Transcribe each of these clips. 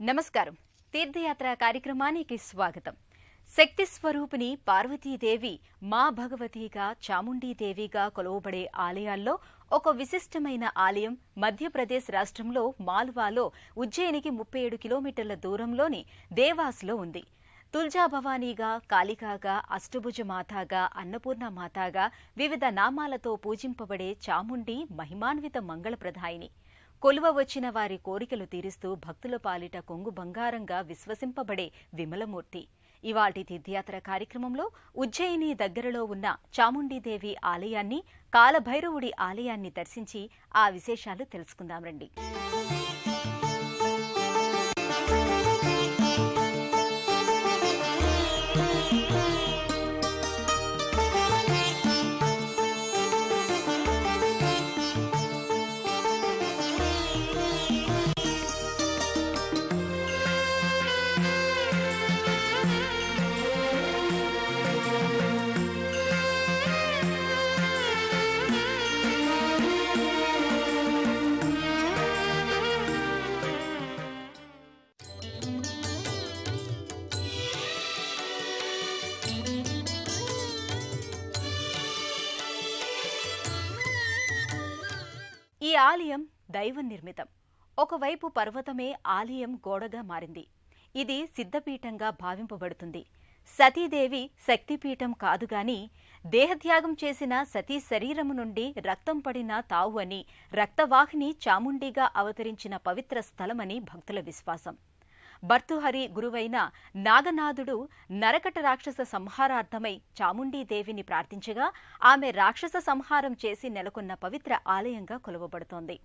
నమస్కారం. తీర్థయాత్ర కార్యక్రమానికి స్వాగతం. శక్తి స్వరూపిణి పార్వతీదేవి మా భగవతిగా చాముండీదేవిగా కొలువబడే ఆలయాల్లో ఒక విశిష్టమైన ఆలయం మధ్యప్రదేశ్ రాష్ట్రంలో మాల్వాలో ఉజ్జయినికి 37 కిలోమీటర్ల దూరంలోని దేవాస్లో ఉంది. తుల్జా భవానీగా, కాళికాగా, అష్టభుజ మాతాగా, అన్నపూర్ణ మాతాగా వివిధ నామాలతో పూజింపబడే చాముండి మహిమాన్విత మంగళప్రదాయిని. కొలువ వచ్చిన వారి కోరికలు తీరుస్తూ భక్తుల పాలిట కొంగు బంగారంగా విశ్వసింపబడే విమలమూర్తి. ఇవాల్టి తీర్థయాత్ర కార్యక్రమంలో ఉజ్జయిని దగ్గరలో ఉన్న చాముండీదేవి ఆలయాన్ని, కాలభైరవుడి ఆలయాన్ని దర్శించి ఆ విశేషాలు తెలుసుకుందాం రండి. ఈ ఆలయం దైవ నిర్మితం. ఒకవైపు పర్వతమే ఆలయం గోడగా మారింది. ఇది సిద్ధపీఠంగా భావింపబడుతుంది. సతీదేవి శక్తిపీఠం కాదుగాని దేహత్యాగం చేసిన సతీ శరీరము నుండి రక్తం పడిన తావు అని, రక్తవాహిని చాముండిగా అవతరించిన పవిత్ర స్థలమని భక్తుల విశ్వాసం. భర్తృహరి గురువైన నాగనాథుడు నరకట రాక్షస సంహారార్థమై చాముండీదేవిని ప్రార్థించగా ఆమె రాక్షస సంహారం చేసి నెలకొన్న పవిత్ర ఆలయంగా కొలువబడుతోంది.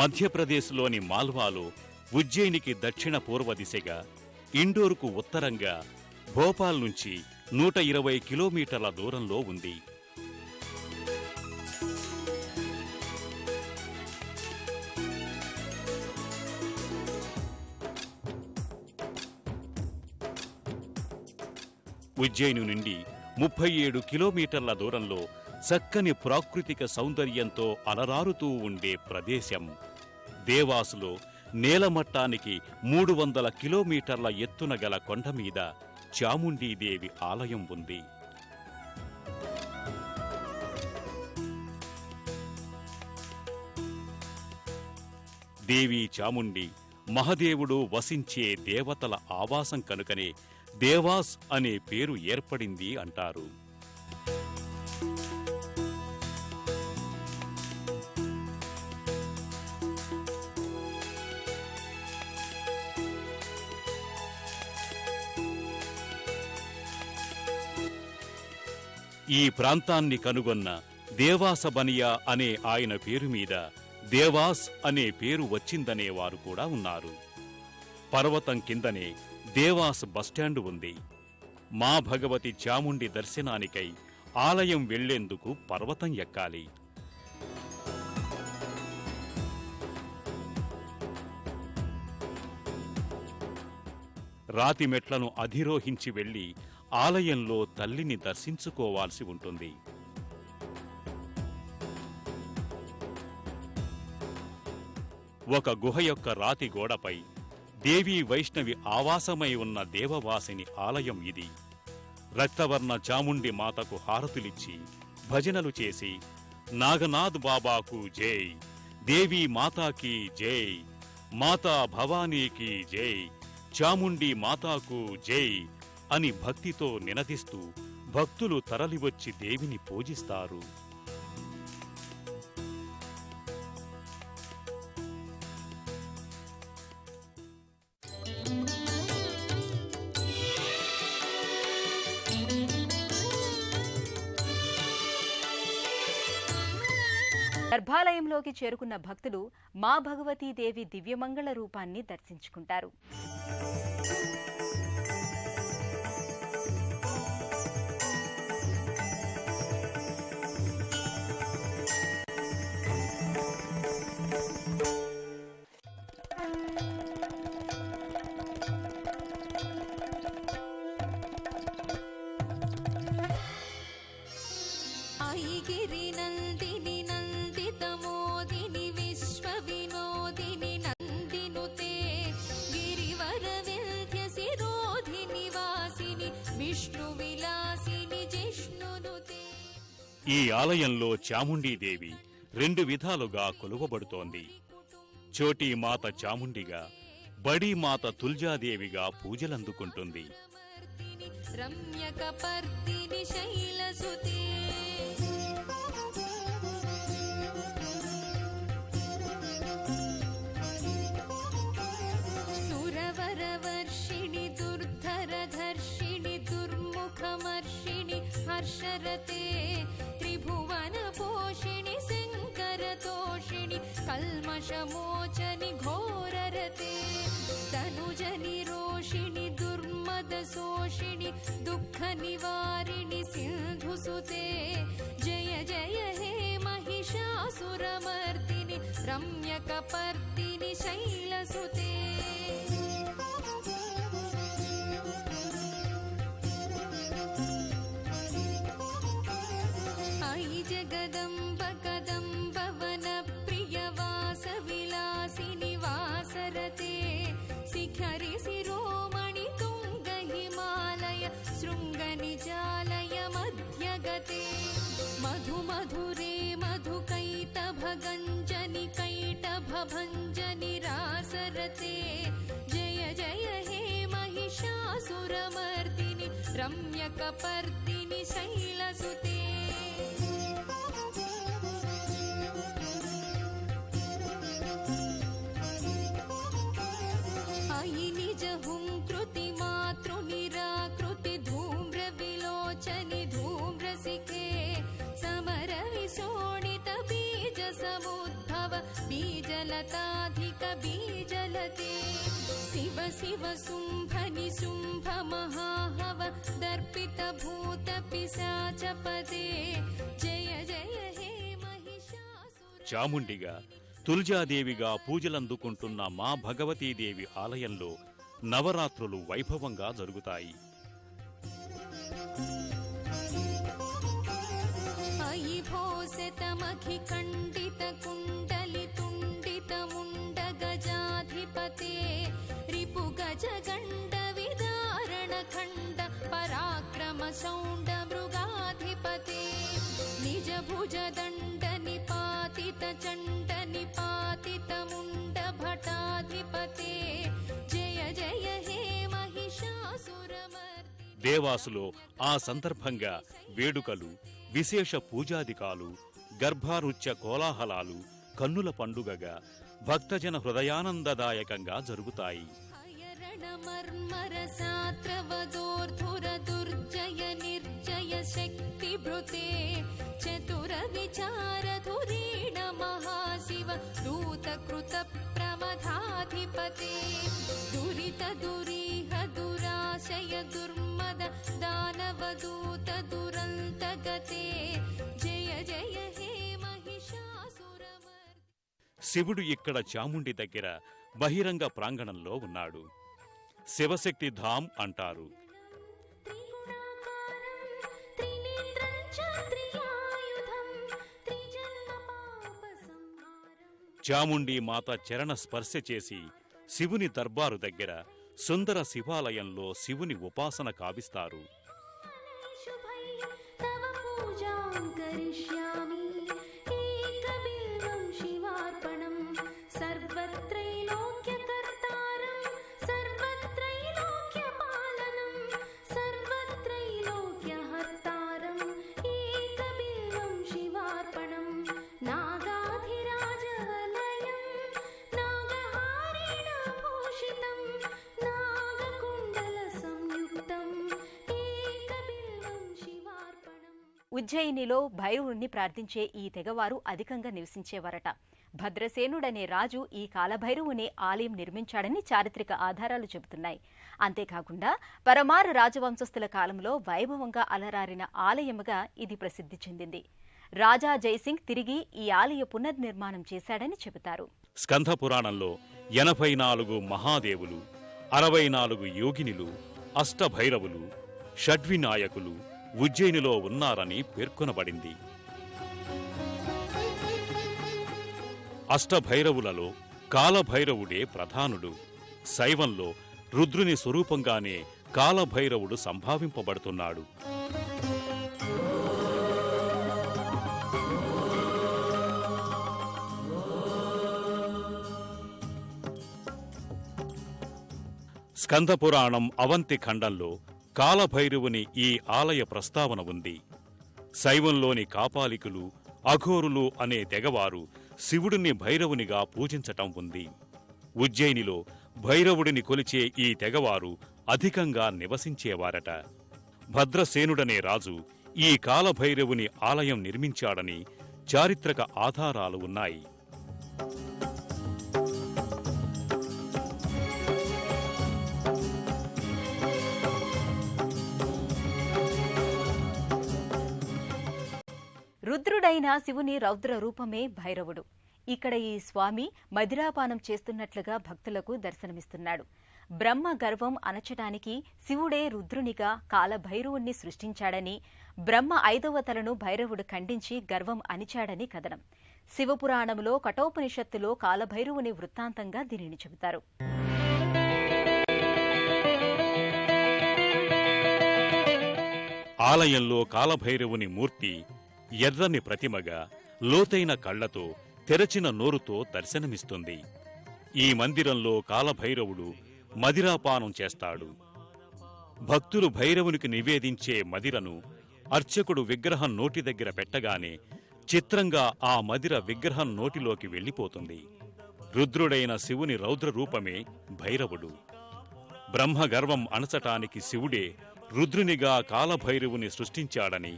మధ్యప్రదేశ్లోని మాల్వాలో ఉజ్జయినికి దక్షిణ పూర్వ దిశగా, ఇండోర్కు ఉత్తరంగా, భోపాల్ నుంచి 120 కిలోమీటర్ల దూరంలో ఉంది. ఉజ్జయిని నుండి 37 కిలోమీటర్ల దూరంలో చక్కని ప్రాకృతిక సౌందర్యంతో అలరారుతూ ఉండే ప్రదేశం. దేవాసులో నేలమట్టానికి 300 కిలోమీటర్ల ఎత్తున గల కొండ మీద చాముండీదేవి ఆలయం ఉంది. దేవి చాముండి మహదేవుడు వసించే దేవతల ఆవాసం కనుకనే దేవాస్ అనే పేరు ఏర్పడింది అంటారు. ఈ ప్రాంతాన్ని కనుగొన్న దేవాసబనియా అనే ఆయన పేరు మీద దేవాస్ అనే పేరు వచ్చిందనేవారు కూడా ఉన్నారు. పర్వతం కిందనే దేవాస్ బస్టాండు ఉంది. మా భగవతి చాముండి దర్శనానికై ఆలయం వెళ్లేందుకు పర్వతం ఎక్కాలి. రాతి మెట్లను అధిరోహించి వెళ్లి ఆలయంలో తల్లిని దర్శించుకోవాల్సి ఉంటుంది. ఒక గుహ యొక్క రాతి గోడపై దేవీ వైష్ణవి ఆవాసమై ఉన్న దేవవాసిని ఆలయం ఇది. రక్తవర్ణ చాముండి మాతకు హారతులిచ్చి భజనలు చేసి నాగనాథ్ బాబాకు జై, దేవీ మాతాకి జై, మాతా భవానీకి జై, చాముండి మాతాకు జై అని భక్తితో నినదిస్తూ భక్తులు తరలివచ్చి దేవిని పూజిస్తారు. గర్భాలయంలోకి చేరుకున్న భక్తులు మా భగవతీదేవి దివ్యమంగళ రూపాన్ని దర్శించుకుంటారు. ఐగిరి నందిని నందిత మోదిని ఈ ఆలయంలో చాముండీదేవి 2 విధాలుగా కొలువబడుతోంది. చోటీ మాత చాముండిగా, బడీ మాత తుల్జాదేవిగా పూజలందుకుంటుంది. రమ్యకపర్దిని శైలసుతే సురవరవర్షిణి దుర్ధరధర్షిణి దుర్ముఖమర్షిణి హర్షరతే త్రిభువన పోషిణి శంకరతోషిణి కల్మషమోచని ఘోరరతే తనుజని రోషిణి దుర్మదశోషిణి దుఃఖ నివారిణి సింధుసుతే జయ జయ హే మహిషాసురమర్దిని రమ్యకపర్దిని శైలసుతే అయి జగదంబ కదంబ వన ప్రియ వాస విలాసిని వాసరతే శిఖరి శిరోమణి తుంగ హిమాలయ శృంగ నిజాలయ మధ్యగతే మధు మధురే మధుకైటభ గంజని కైటభ భంజని రాసరతే జయ జయ హే మహిషాసురమర్దిని రమ్యకపర్దిని శైలసుతే అయి నిజ హుంకృతి మాతృ నిరాకృతి ధూమ్ర విలోచని ధూమ్రసికే సమర విశోణిత బీజ సముద్భవ బీజలతాధిక బీజలతే శివ శివ శుంభని శుంభ మహాహవ దర్పిత భూత పిశాచపదే జయ జయ హే మహిషాసుర. చాముండిగా, తుల్జాదేవిగా పూజలందుకుంటున్న మా భగవతీదేవి ఆలయంలో నవరాత్రులు వైభవంగా జరుగుతాయి. అయి భోసతమఖి ఖండిత కుండలి తుండిత ముండ గజాధిపతే రిపు గజ గండ విదారణ ఖండ పరాక్రమ శౌండ మృగాధిపతే నిజ భుజ దండ నిపాతిత చండ నిపాతిత ముండ భటాధిపతే జయ జయ హే మహిషాసురమర్దిని. దేవాసులో ఆ సందర్భంగా వేడుకలు, విశేష పూజాదికాలు, గర్భారుచ్య కోలాహలాలు కన్నుల పండుగగా భక్తజన హృదయానందదాయకంగా జరుగుతాయి. హయరణ మర్మర సాత్రవదోర్ధుర దుర్జయ నిర్జయ శక్తి భృతే చతుర విచార ధురీణ మహాశివ దూత కృత ప్రమథాధిపతే దురిత దురీహ దురాశయ దుర్మద దానవ దూత దురంత గతే జయ జయ హే మహిషాసురమర్దిని. శివుడు ఇక్కడ చాముండి దగ్గర బహిరంగ ప్రాంగణంలో ఉన్నాడు. శివశక్తి ధామ్ అంటారు. త్రిగుణాకారం త్రినేత్రం చ త్రియాయుధం త్రిజన్మ పాప సంహారం. చాముండి మాత చరణ స్పర్శ చేసి శివుని దర్బారు దగ్గర సుందర శివాలయంలో శివుని ఉపాసన కావిస్తారు. శుభై తవ పూజాం కరిష్యామి ఏకబిల్వం శివార్పణం సర్వత్రైలోక్యకర్తారం సర్వత్రైలోక్యపాలనం సర్వత్రైలోక్యహర్తారం ఏకబిల్వం శివార్పణం నాగాధిరాజవలయం నాగహారేణ భూషితం నాగకుండల సంయుక్తం ఏకబిల్వం శివార్పణం. ఉజ్జయినిలో భైరవుణ్ణి ప్రార్థించే ఈ తెగవారు అధికంగా నివసించేవారట. భద్రసేనుడనే రాజు ఈ కాలభైరవుని ఆలయం నిర్మించాడని చారిత్రక ఆధారాలు చెబుతున్నాయి. అంతేకాకుండా పరమార రాజవంశస్థుల కాలంలో వైభవంగా అలరారిన ఆలయముగా ఇది ప్రసిద్ధి చెందింది. రాజా జయసింగ్ తిరిగి ఈ ఆలయ పునర్నిర్మాణం చేశాడని చెబుతారు. స్కంధ పురాణంలో 84 మహాదేవులు, 64 యోగినులు, అష్టభైరవులు, షడ్వినాయకులు ఉజ్జయినిలో ఉన్నారని పేర్కొనబడింది. అష్టభైరవులలో కాలభైరవుడే ప్రధానుడు. శైవంలో రుద్రుని స్వరూపంగానే కాలభైరవుడు సంభావింపబడుతున్నాడు. స్కందపురాణం అవంతి ఖండంలో కాలభైరవుని ఈ ఆలయ ప్రస్తావన ఉంది. శైవంలోని కాపాలికులు, అఘోరులు అనే తెగవారు శివుడిని భైరవునిగా పూజించటం ఉంది. ఉజ్జయినిలో భైరవుడిని కొలిచే ఈ తెగవారు అధికంగా నివసించేవారట. భద్రసేనుడనే రాజు ఈ కాలభైరవుని ఆలయం నిర్మించాడని చారిత్రక ఆధారాలు ఉన్నాయి. రుద్రుడైన శివుని రౌద్ర రూపమే భైరవుడు. ఇక్కడ ఈ స్వామి మదిరాపానం చేస్తున్నట్లుగా భక్తులకు దర్శనమిస్తున్నాడు. బ్రహ్మ గర్వం అణచటానికి శివుడే రుద్రునిగా కాలభైరవుణ్ణి సృష్టించాడని, బ్రహ్మ 5వ తలను భైరవుడు ఖండించి గర్వం అణిచాడని కథనం. శివపురాణంలో కఠోపనిషత్తులో కాలభైరవుని వృత్తాంతంగా దీనిని చెబుతారు. ఆలయంలో కాలభైరవుని మూర్తి ఎర్రని ప్రతిమగా లోతైన కళ్లతో తెరచిన నోరుతో దర్శనమిస్తుంది. ఈ మందిరంలో కాలభైరవుడు మదిరాపానం చేస్తాడు. భక్తులు భైరవునికి నివేదించే మదిరను అర్చకుడు విగ్రహం నోటి దగ్గర పెట్టగానే చిత్రంగా ఆ మదిర విగ్రహం నోటిలోకి వెళ్ళిపోతుంది. రుద్రుడైన శివుని రౌద్ర రూపమే భైరవుడు. బ్రహ్మగర్వం అణచటానికి శివుడే రుద్రునిగా కాలభైరవుని సృష్టించాడని,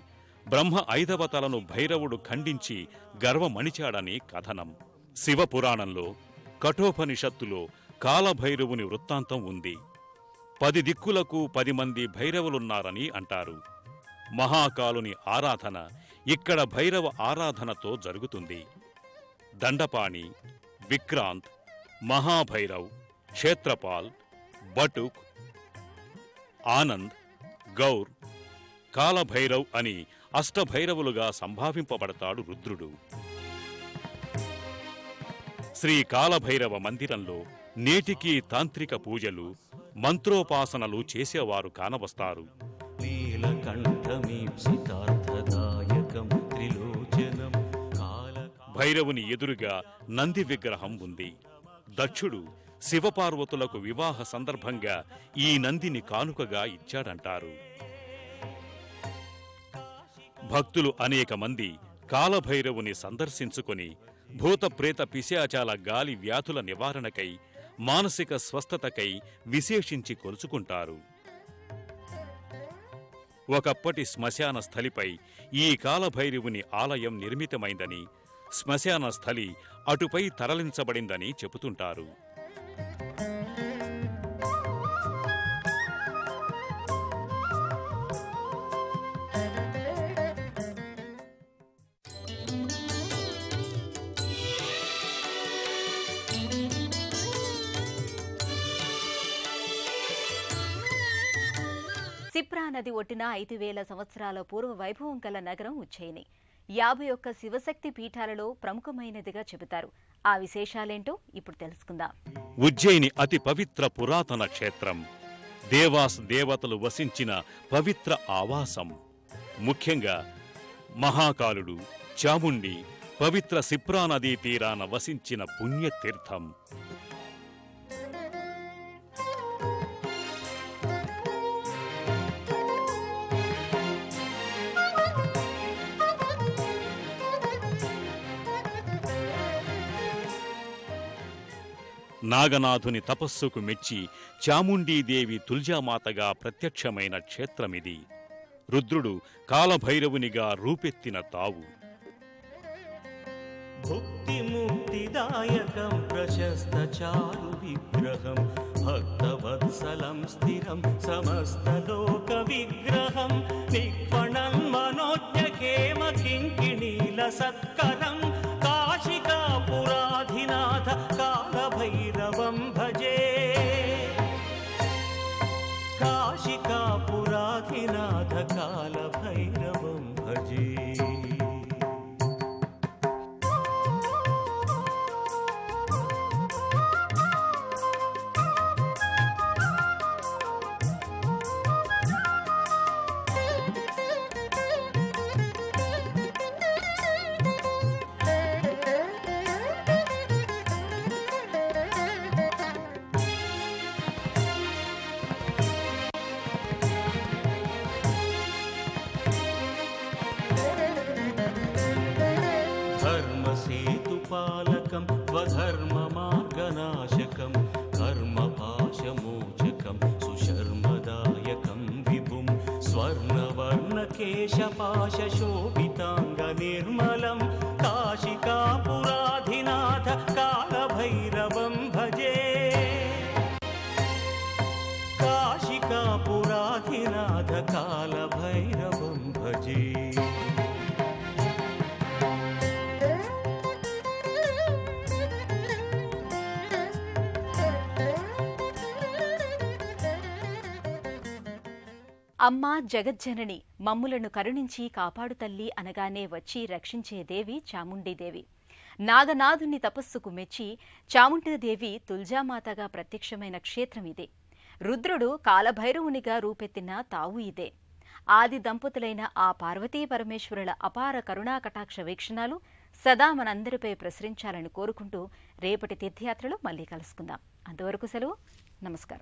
బ్రహ్మ 5వ తలను భైరవుడు ఖండించి గర్వమణిచాడని కథనం. శివపురాణంలో కఠోపనిషత్తులో కాలభైరవుని వృత్తాంతం ఉంది. 10 దిక్కులకు 10 మంది భైరవులున్నారని అంటారు. మహాకాలుని ఆరాధన ఇక్కడ భైరవ ఆరాధనతో జరుగుతుంది. దండపాణి, విక్రాంత్, మహాభైరవ్, క్షేత్రపాల్, బటుక్, ఆనంద్, గౌర్, కాలభైరవ్ అని అష్టభైరవులుగా సంభావింపబడతాడు రుద్రుడు. శ్రీ కాలభైరవ మందిరంలో నేటికీ తాంత్రిక పూజలు, మంత్రోపాసనలు చేసేవారు కానవస్తారు. భైరవుని ఎదురుగా నంది విగ్రహం ఉంది. దక్షుడు శివపార్వతులకు వివాహ సందర్భంగా ఈ నందిని కానుకగా ఇచ్చాడంటారు. భక్తులు అనేక మంది కాలభైరవుని సందర్శించుకొని భూతప్రేత పిశాచాల గాలి వ్యాధుల నివారణకై, మానసిక స్వస్థతకై విశేషించి కొలుచుకుంటారు. ఒకప్పటి శ్మశాన స్థలిపై ఈ కాలభైరవుని ఆలయం నిర్మితమైందని, శ్మశాన స్థలి అటుపై తరలించబడిందని చెబుతుంటారు. సిప్రా నది ఒడ్డున 5000 సంవత్సరాల పూర్వ వైభవం గల నగరం ఉజ్జయిని 51 శివశక్తి పీఠాలలో ప్రముఖమైనదిగా చెబుతారు. ఆ విశేషాలేంటో ఇప్పుడు తెలుసుకుందాం. ఉజ్జయిని అతి పవిత్ర పురాతన క్షేత్రం. దేవాస్ దేవతలు వసించిన పవిత్ర ఆవాసం. ముఖ్యంగా మహాకాలుడు, చాముండి పవిత్ర సిప్రా నదీ తీరాన వసించిన పుణ్యతీర్థం. నాగనాథుని తపస్సుకు మెచ్చి చాముండీదేవి తుల్జామాతగా ప్రత్యక్షమైన క్షేత్రమిది. రుద్రుడు కాలభైరవునిగా రూపెత్తిన తావు. భుక్తిముక్తిదాయకం ప్రశస్తచారు విగ్రహం భక్తవత్సలం స్థిరం సమస్తలోక విగ్రహం నిక్వణం మనోజ్ఞకేమ కింకిణీల సత్కరం కాశికాపురాధినాథ కాలభైరవం భజే కాశికాపురాధినాథ కాలభైరవం భజే. केशपाशशोभिताङ्ग निर्मलं काशिकापुराधिनाथ कालभैरवं भजे काशिकापुराधिनाथ कालभैरवं भजे అమ్మా జగజ్జనని మమ్ములను కరుణించి కాపాడు తల్లి అనగానే వచ్చి రక్షించే దేవి చాముండీదేవి. నాగనాథుని తపస్సుకు మెచ్చి చాముండీదేవి తుల్జామాతగా ప్రత్యక్షమైన క్షేత్రం ఇదే. రుద్రుడు కాలభైరవునిగా రూపెత్తిన తావు ఇదే. ఆది దంపతులైన ఆ పార్వతీ పరమేశ్వరుల అపార కరుణా కటాక్ష వీక్షణాలు సదా మనందరిపై ప్రసరించాలని కోరుకుంటూ రేపటి తీర్థయాత్రలో మళ్లీ కలుసుకుందాం. అంతవరకు సెలవు. నమస్కారం.